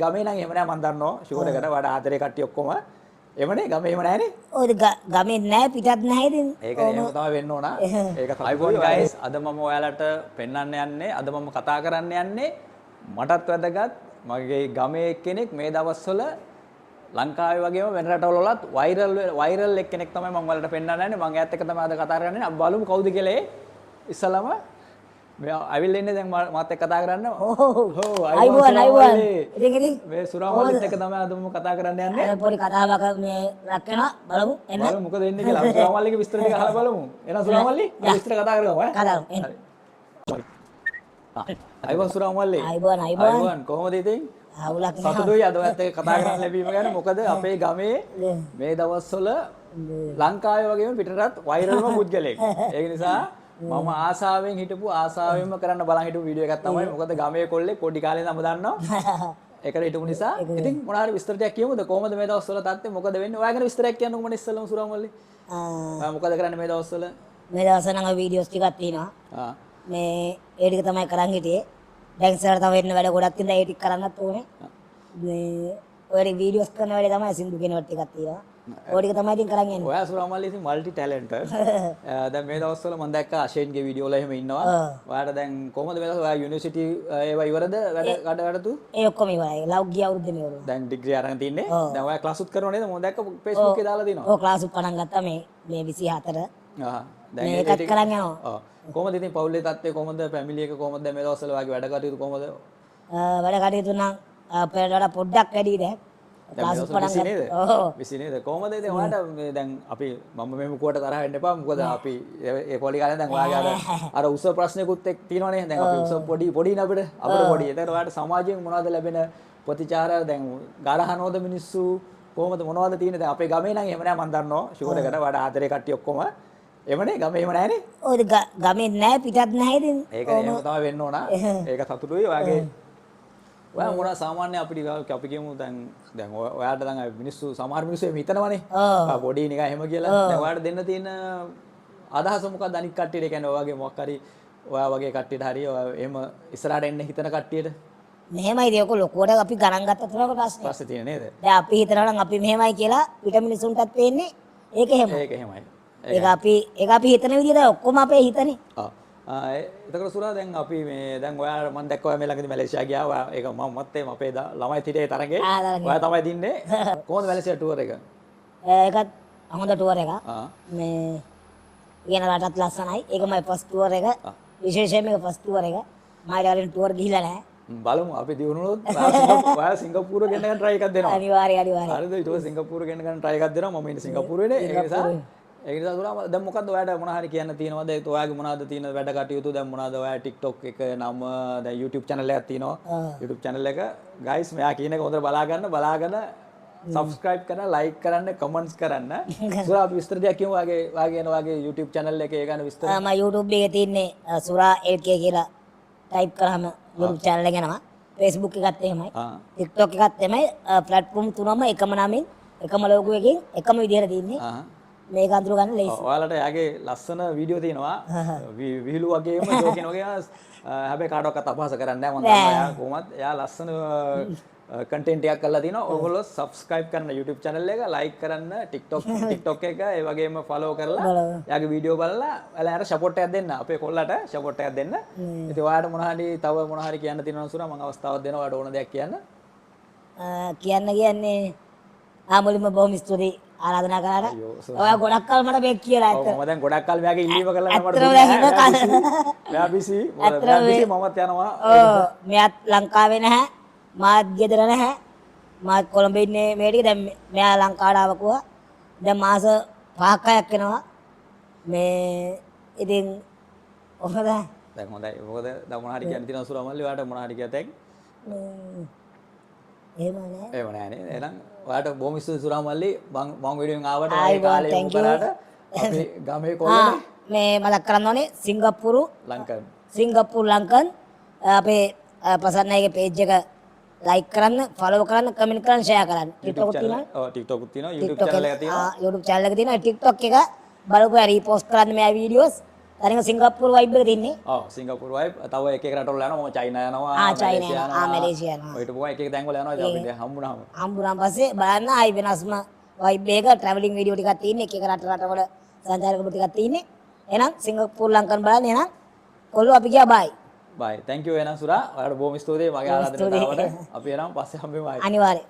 ගමේ නම් එහෙම නෑ මන් දන්නවා ෂුවර් එකට වඩා ආදරේ කට්ටිය ඔක්කොම එමනේ ගමේ එහෙම නෑනේ ඔය ගමේ නෑ පිටත් නැහැ ඉතින් ඒක එහෙම තමයි වෙන්න ඕන ඒක iPhone guys අද මම ඔයාලට පෙන්වන්න යන්නේ අද මම කතා කරන්න යන්නේ මටත් වැදගත් මගේ ගමේ කෙනෙක් මේ දවස්වල ලංකාවේ වගේම වෙන රටවල වලත් වෛරල් එක්කෙනෙක් තමයි මම ඔයාලට පෙන්වන්න යන්නේ මම එයාත් එක්ක තමයි අද කතා කරන්නේ අපි බලමු කවුද කියලා ඉස්සලම मैं अविल लेने देंगे माते कथा करना हो आयुवान इधर मैं सुरामल इतने कथा में आदम को कथा करने आने पूरी कथा बाका में रखना बालू बालू मुझको देने के लिए सुरामल के बिस्तर में कहाँ बालू है ना सुरामल बिस्तर कथा करेगा आयुवान सुरामल आयुवान कौन देते सत्तू दो याद आते कथा करने भी मैं मुझको दे अपने गाँव में मैं दवास सोला लंका आये वगैरह में पिटरात वायरल में पूछ गए एक निशा මම ආසාවෙන් හිටපු ආසාවෙන්ම කරන්න බලන් හිටපු වීඩියෝ එකක් තමයි මොකද ගමේ කොල්ලේ පොඩි කාලේ ඉඳන්ම දන්නවා ඒකට හිටපු නිසා ඉතින් මොනවා හරි විස්තරයක් කියමුද කොහොමද මේ දවස්වල තත්ත්වය මොකද වෙන්නේ ඔයා ගැන විස්තරයක් කියන්නකෝ මම ඉස්සෙල්ලාම සුරාමල්ලි ඔයා මොකද කරන්නේ මේ දවස්වල මේ දවස්වල නම් වීඩියෝස් ටිකක් තියෙනවා මේ ඒ ටික තමයි කරන් හිටියේ දැන් ඉස්සරහට තව වෙන වැඩ ගොඩක් තියෙනවා ඒ ටික කරන්නත් ඕනේ මේ ඔය වීඩියෝස් කරන වැඩේ තමයි සින්දු කියන ටිකක් තියෙනවා ඕටික තමයි ඉතින් කරන් යන්නේ. ඔයා සුරාමල්ලි ඉතින් মালටි ටැලන්ටඩ්. දැන් මේ දවස්වල මම දැක්කා අෂේන්ගේ වීඩියෝ වල එහෙම ඉන්නවා. ඔයාට දැන් කොහොමද මේ දවස්වල ඔයා යුනිවර්සිටි ඒවා ඉවරද වැඩ ඒ ඔක්කොම ඉවරයි. ලව් ගිය අවුරුද්දේම ඉවරයි. දැන් ඩිග්‍රී අරන් තින්නේ. දැන් ඔයා ක්ලාස් උත් කරනව නේද? මම දැක්ක Facebook එකේ දාලා දිනවා. ඔව් ක්ලාස් උත් පටන් ගත්තා මේ 24. දැන් ඒකත් කරන් යනවා. ඔව්. කොහොමද ඉතින් පවුලේ තත්ත්වය කොහොමද? ෆැමිලි එක කොහොමද? දැන් මේ දවස්වල ඔයාගේ වැඩ කටයුතු කොහොමද? වැඩ කටයුතු නම් අපේ වඩා පොඩ්ඩක් වැඩි දැන්. ක්ලාස් පටන් ගත්තා. විසි නේද? කොහොමද ඉතින් ඔයාලට මේ දැන් අපි මම මේ මුකුවට තරහ වෙන්න එපා. මොකද අපි ඒ පොඩි කාලේ දැන් ඔයාගේ අර උස ප්‍රශ්නකුත් එක්ක තියෙනවනේ. දැන් අපි උස පොඩි නේ අපිට පොඩි. ඒතර ඔයාලට සමාජයෙන් මොනවද ලැබෙන ප්‍රතිචාර දැන් ගරහනවද මිනිස්සු කොහොමද මොනවද තියෙන්නේ? දැන් අපේ ගමේ නම් එහෙම නෑ මන් දන්නවා. ෂුවර් එකට වඩා ආදරේ කට්ටිය ඔක්කොම එමනේ ගමේ එහෙම නෑනේ. ඔය ගමේ නෑ පිටත් නැහැ ඉතින්. ඒක එහෙම තමයි වෙන්න ඕන. ඒක සතුටුයි ඔයාගේ ඔයා මොනවා සාමාන්‍ය අපිට අපි කියමු දැන් ඔයාලට දැන් මිනිස්සු සමහර මිනිස්සු එහෙම හිතනවනේ. ඔයා බොඩි නිකන් එහෙම කියලා. දැන් ඔයාලට දෙන්න තියෙන අදහස මොකක්ද අනික් කට්ටියට? කියන්නේ ඔයාගේ මොකක් හරි ඔයා වගේ කට්ටියට හරි ඔයා එහෙම ඉස්සරහට එන්න හිතන කට්ටියට. මෙහෙමයි ඒක ලොකුවට අපි ගණන් ගත්ත තමයි ප්‍රශ්නේ. ප්‍රශ්නේ තියෙන නේද? දැන් අපි හිතනවා නම් අපි මෙහෙමයි කියලා පිට මිනිසුන්ටත් පේන්නේ ඒක එහෙමයි. ඒක එහෙමයි. ඒක අපි හිතන විදිහට ඔක්කොම අපේ හිතනේ. ඔව්. එතකොට සුරා දැන් අපි මේ දැන් ඔයා මම දැක්කා ඔයා මේ ළඟදී මැලේසියා ගියා. ඔයා ඒක මම මත් එම අපේ ළමයි හිටියේ තරගේ. ඔයා තමයි දින්නේ. කොහොමද මැලේසියා ටුවර් එක? ඒකත් හොඳ ටුවර් එකක්. මේ වෙන රටත් ලස්සනයි. ඒක මගේ ෆස්ට් ටුවර් එක. විශේෂයෙන්ම ඒක ෆස්ට් ටුවර් එක. මම ඊළඟ ටුවර් ගිහිල්ලා නැහැ. බලමු අපි දිනුනොත් ඔයා සිංගප්පූර ගෙන්න ගන්න try එකක් දෙනවා. අනිවාර්යයි. හරිද? ඊට පස්සේ සිංගප්පූර ගෙන්න ගන්න try එකක් දෙනවා. මම ඉන්නේ සිංගප්පූරේනේ. ඒ නිසා සුරා දැන් මොකද්ද ඔයාලට මොන හරි කියන්න තියෙනවද? ඒත් ඔයාගේ මොනවද තියෙන වැඩ කටයුතු? දැන් මොනවද ඔයා TikTok එක නම දැන් YouTube channel එකක් තියෙනවා. YouTube channel එක guys මෙයා කියන එක හොඳට බලාගෙන subscribe කරන්න, like කරන්න, comments කරන්න. සුරා අපි විස්තර දෙයක් කියමු ඔයාගේ YouTube channel එකේ ඒ ගැන විස්තර. මම YouTube එකේ තියන්නේ සුරා LK කියලා type කරාම YouTube channel එක එනවා. Facebook එකත් එහෙමයි. TikTok එකත් එහෙමයි. platform තුනම එකම නමින්, එකම logo එකකින්, එකම විදිහට තියන්නේ. මේක අඳුර ගන්න ලේසි. ඔයාලට යාගේ ලස්සන වීඩියෝ තියෙනවා. විහිළු වගේම ජෝකින් වගේ හැබැයි කාටවත් අපහාස කරන්නේ නැහැ මම දන්නවා. එයා කොහොමද එයා ලස්සන කන්ටෙන්ට් එකක් කරලා තිනවා. ඔයගොල්ලෝ subscribe කරන්න YouTube channel එක, like කරන්න TikTok එක, ඒ වගේම follow කරලා යාගේ වීඩියෝ බලලා ඔයාලා support එකක් දෙන්න. අපේ කොල්ලට support එකක් දෙන්න. ඉතින් ඔයාලට තව මොන හරි කියන්න තියෙනවා සුරා මම අවස්ථාවක් දෙනවා ඔයාලට ඕන දෙයක් කියන්න. කියන්නේ මුලින්ම බොහොම ස්තුතියි ආරාධනා කරාට. ඔයා ගොඩක් කල් මට මේක කියලා ඇත්ත. මම දැන් ගොඩක් කල් මෙයාගේ ඉල්ලීම කරලා මට දුන්නා. මෙයා බිසි මමත් යනවා. මෙයාත් ලංකාවේ නැහැ. මාත් ගෙදර නැහැ. මාත් කොළඹ ඉන්නේ මේ ටික දැන් මෙයා ලංකාවට ආවකුවා. දැන් මාස 5ක් 6ක් වෙනවා. මේ ඉතින් ඔහොමද? දැන් හොඳයි. මොකද දැන් මොන හරි කියන්න තියෙනවා සුරාමල්ලි ඔයාලට මොන හරි කියතෙක්? එහෙම නෑනේ. එහෙනම් ඔයාලට බොහොම ස්තුතියි සුරාමල්ලි. මම වීඩියෝ එකෙන් ආවට ඒ කාලේ යොමු කරාට අපි ගමේ කොල්ලනේ. මේ මතක් කරන්න ඕනේ සිංගප්පූරු ලංකන් අපේ ප්‍රසන්නයිගේ page එක like කරන්න, follow කරන්න, comment කරන්න, share කරන්න. TikTok තියෙනවා. ඔව් TikTok තියෙනවා. YouTube channel එක තියෙනවා. YouTube channel එක තියෙනවා. TikTok එක බලපුවා repost කරන්න මේ videos. තනිකර සිංගප්පූරු වයිබ් එක තින්නේ. ඔව් සිංගප්පූරු වයිබ් තව එක එක රටවල යනවා මම චයිනා යනවා චයිනා යනවා මැලේසියා යනවා. ඔයිට පොවා එක එක තැන් වල යනවා ඉතින් අපිට හම්බුනාම පස්සේ බලන්න ආයි වෙනස්ම වයිබ් එක ට්‍රැවලින් වීඩියෝ ටිකක් තියෙන්නේ එක එක රටවල සංචාරක ටිකක් තියෙන්නේ. එහෙනම් සිංගප්පූරු ලංකන් බලන්න එහෙනම් කොල්ලෝ අපි ගියා බයි. බයි thank you එහෙනම් සුරා ඔයාලට බොහොම ස්තුතියි මගේ ආරාධනාවට අපි එහෙනම් පස්සේ හම්බෙමු ආයි. අනිවාර්යයෙන්